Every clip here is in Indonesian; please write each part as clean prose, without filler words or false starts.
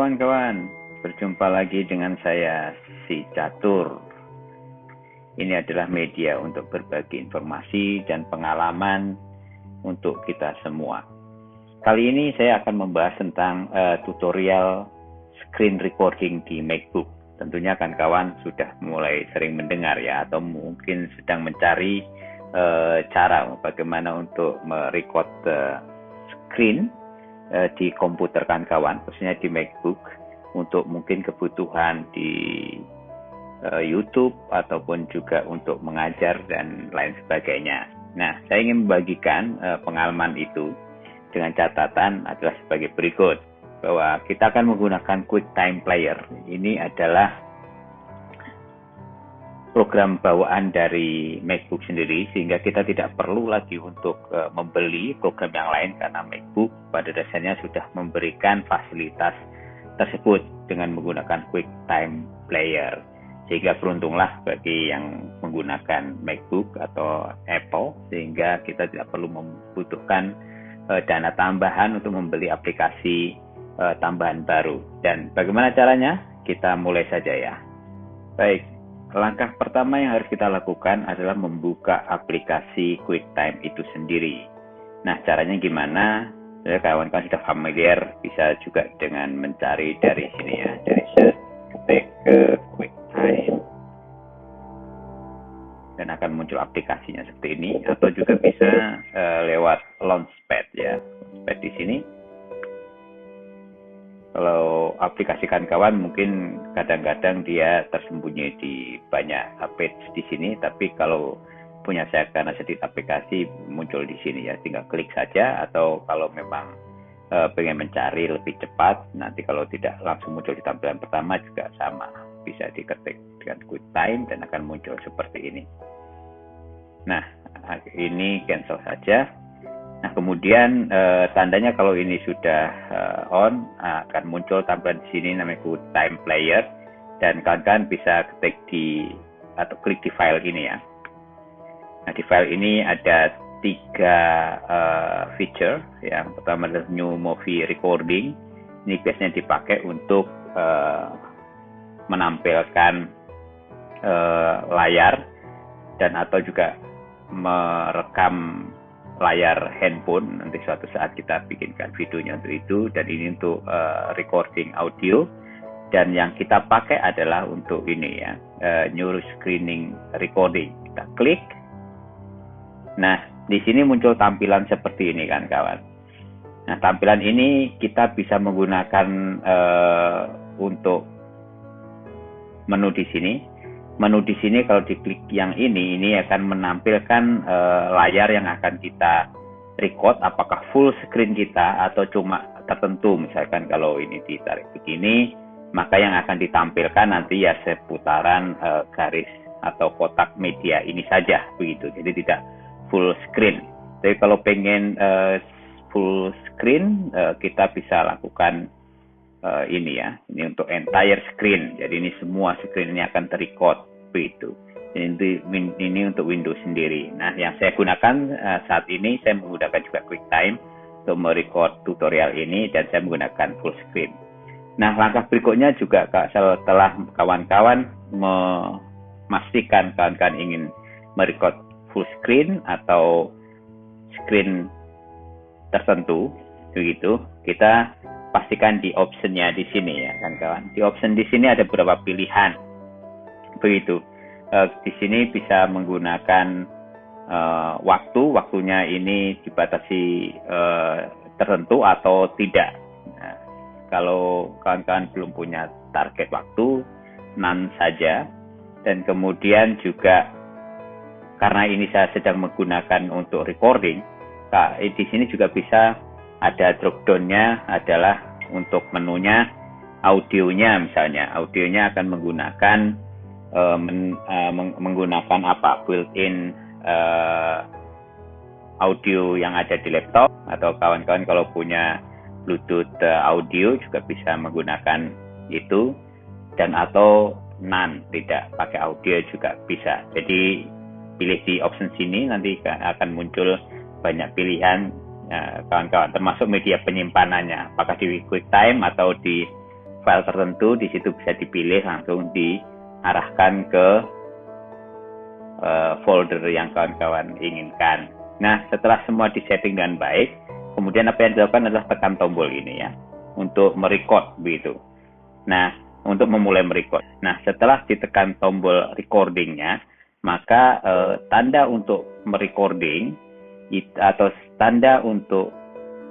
kawan-kawan, berjumpa lagi dengan saya, si Catur. Ini adalah media untuk berbagi informasi dan pengalaman untuk kita semua. Kali ini saya akan membahas tentang tutorial screen recording di MacBook. Tentunya kawan-kawan sudah mulai sering mendengar ya, atau mungkin sedang mencari cara bagaimana untuk merecord screen di komputer kawan-kawan, khususnya di MacBook, untuk mungkin kebutuhan di YouTube ataupun juga untuk mengajar dan lain sebagainya. Nah, saya ingin membagikan pengalaman itu dengan catatan adalah sebagai berikut, bahwa kita akan menggunakan QuickTime Player. Ini adalah program bawaan dari MacBook sendiri, sehingga kita tidak perlu lagi untuk membeli program yang lain, karena MacBook pada dasarnya sudah memberikan fasilitas tersebut dengan menggunakan QuickTime Player. Sehingga beruntunglah bagi yang menggunakan MacBook atau Apple, sehingga kita tidak perlu membutuhkan dana tambahan untuk membeli aplikasi tambahan baru. Dan bagaimana caranya? Kita mulai saja ya. Baik. Langkah pertama yang harus kita lakukan adalah membuka aplikasi QuickTime itu sendiri. Nah, caranya gimana? Jadi kawan-kawan sudah familiar, bisa juga dengan mencari dari sini ya, dari search, ketik ke QuickTime, dan akan muncul aplikasinya seperti ini, atau juga bisa lewat Launchpad ya, Launchpad di sini. Kalau aplikasi kawan mungkin kadang-kadang dia tersembunyi di banyak page di sini, tapi kalau punya saya karena sedikit aplikasi muncul di sini ya, tinggal klik saja, atau kalau memang pengen mencari lebih cepat, nanti kalau tidak langsung muncul di tampilan pertama juga sama, bisa diketik dengan QuickTime dan akan muncul seperti ini. Nah, ini cancel saja. Nah, kemudian tandanya kalau ini sudah on, akan muncul tampilan di sini namanya QuickTime Player, dan kalian bisa ketik di atau klik di file ini ya. Nah, di file ini ada 3 feature. Yang pertama adalah New Movie Recording. Ini biasanya dipakai untuk menampilkan layar dan atau juga merekam layar handphone. Nanti suatu saat kita bikinkan videonya untuk itu, dan ini untuk recording audio. Dan yang kita pakai adalah untuk ini ya, New Screening Recording. Kita klik. Nah, di sini muncul tampilan seperti ini kan kawan. Nah, tampilan ini kita bisa menggunakan untuk menu di sini. Menu di sini kalau diklik yang ini akan menampilkan layar yang akan kita record, apakah full screen kita atau cuma tertentu. Misalkan kalau ini ditarik begini, maka yang akan ditampilkan nanti ya seputaran garis atau kotak media ini saja begitu. Jadi tidak full screen. Jadi kalau pengen full screen, kita bisa lakukan ini ya, ini untuk entire screen. Jadi ini semua screen ini akan terrecord begitu. Ini untuk Windows sendiri. Nah, yang saya gunakan saat ini, saya menggunakan juga QuickTime untuk merecord tutorial ini, dan saya menggunakan full screen. Nah, langkah berikutnya juga setelah kawan-kawan memastikan kawan-kawan ingin merecord full screen atau screen tertentu begitu, kita pastikan di optionnya di sini ya kawan-kawan. Di option di sini ada beberapa pilihan begitu. Di sini bisa menggunakan waktunya ini dibatasi tertentu atau tidak. Nah, kalau kawan-kawan belum punya target waktu, none saja. Dan kemudian juga karena ini saya sedang menggunakan untuk recording, di sini juga bisa ada drop down-nya adalah untuk menunya audionya. Misalnya audionya akan menggunakan apa, built-in audio yang ada di laptop, atau kawan-kawan kalau punya Bluetooth audio juga bisa menggunakan itu, dan atau none, tidak pakai audio juga bisa. Jadi pilih di option sini, nanti akan muncul banyak pilihan kawan-kawan, termasuk media penyimpanannya, apakah di QuickTime atau di file tertentu, di situ bisa dipilih langsung diarahkan ke folder yang kawan-kawan inginkan. Nah, setelah semua disetting dengan baik, kemudian apa yang dilakukan adalah tekan tombol ini ya, untuk merecord begitu. Nah, untuk memulai merecord. Nah, setelah ditekan tombol recordingnya, maka tanda untuk merecording atau tanda untuk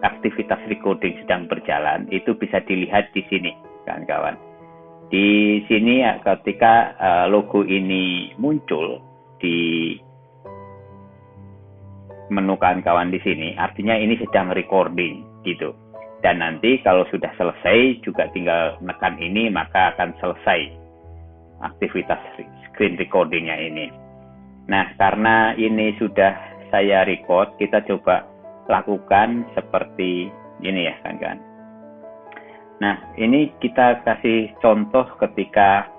aktivitas recording sedang berjalan itu bisa dilihat di sini, kawan-kawan. Di sini ketika logo ini muncul di menu kawan-kawan di sini, artinya ini sedang recording gitu. Dan nanti kalau sudah selesai juga tinggal menekan ini, maka akan selesai aktivitas screen recordingnya ini. Nah, karena ini sudah saya record, kita coba lakukan seperti ini ya kan. Nah, ini kita kasih contoh ketika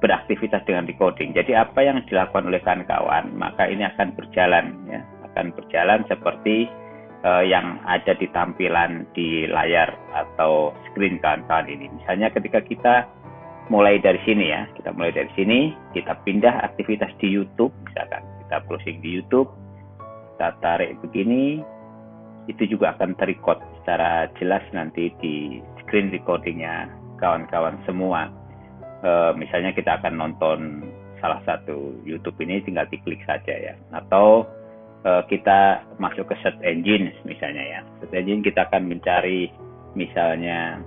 beraktivitas dengan recording. Jadi apa yang dilakukan oleh kawan-kawan, maka ini akan berjalan ya, akan berjalan seperti yang ada di tampilan di layar atau screen kawan-kawan ini. Misalnya ketika kita mulai dari sini ya, kita pindah aktivitas di YouTube, misalkan kita browsing di YouTube, kita tarik begini, itu juga akan terrecord secara jelas nanti di screen recordingnya kawan-kawan semua. Misalnya kita akan nonton salah satu YouTube ini, tinggal diklik saja ya, atau kita masuk ke search engine misalnya ya, search engine kita akan mencari misalnya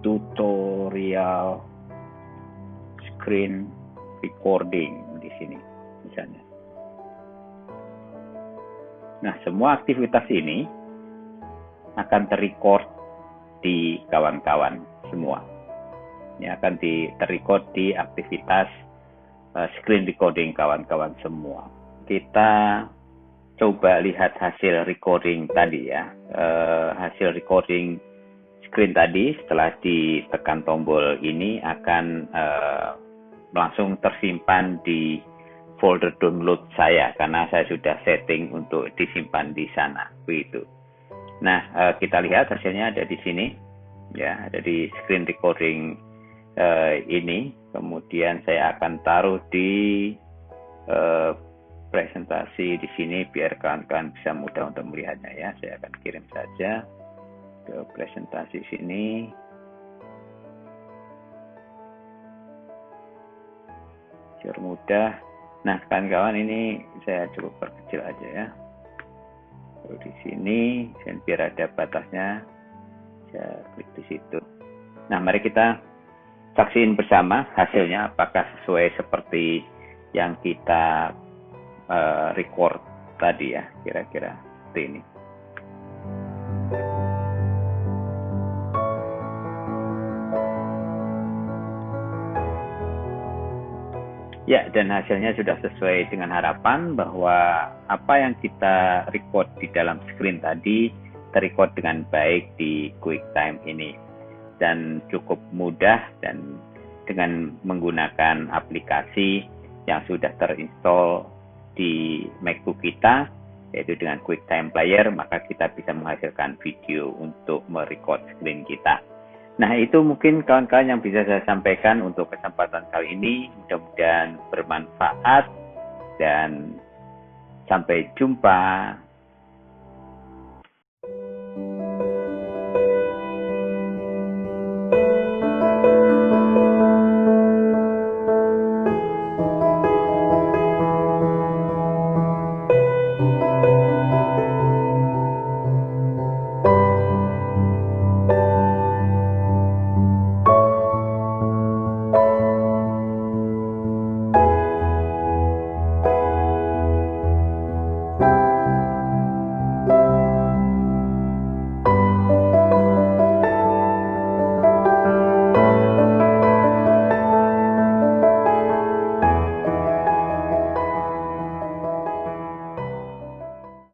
tutorial screen recording di sini misalnya. Nah, semua aktivitas ini akan terrecord di kawan-kawan semua. Ini akan terrecord di aktivitas screen recording kawan-kawan semua. Kita coba lihat hasil recording tadi ya. Hasil recording screen tadi setelah ditekan tombol ini akan langsung tersimpan di folder download saya, karena saya sudah setting untuk disimpan di sana begitu. Nah, kita lihat hasilnya ada di sini ya, ada di screen recording ini. Kemudian saya akan taruh di presentasi di sini biar kawan-kawan bisa mudah untuk melihatnya ya. Saya akan kirim saja ke presentasi sini. Biar mudah. Nah, kawan-kawan, ini saya cukup perkecil aja ya. Lalu di sini biar ada batasnya, saya klik di situ. Nah, mari kita saksiin bersama hasilnya apakah sesuai seperti yang kita record tadi ya, kira-kira seperti ini. Ya, dan hasilnya sudah sesuai dengan harapan bahwa apa yang kita record di dalam screen tadi terrecord dengan baik di QuickTime ini. Dan cukup mudah, dan dengan menggunakan aplikasi yang sudah terinstall di MacBook kita, yaitu dengan QuickTime Player, maka kita bisa menghasilkan video untuk merecord screen kita. Nah, itu mungkin kawan-kawan yang bisa saya sampaikan untuk kesempatan kali ini. Mudah-mudahan bermanfaat dan sampai jumpa.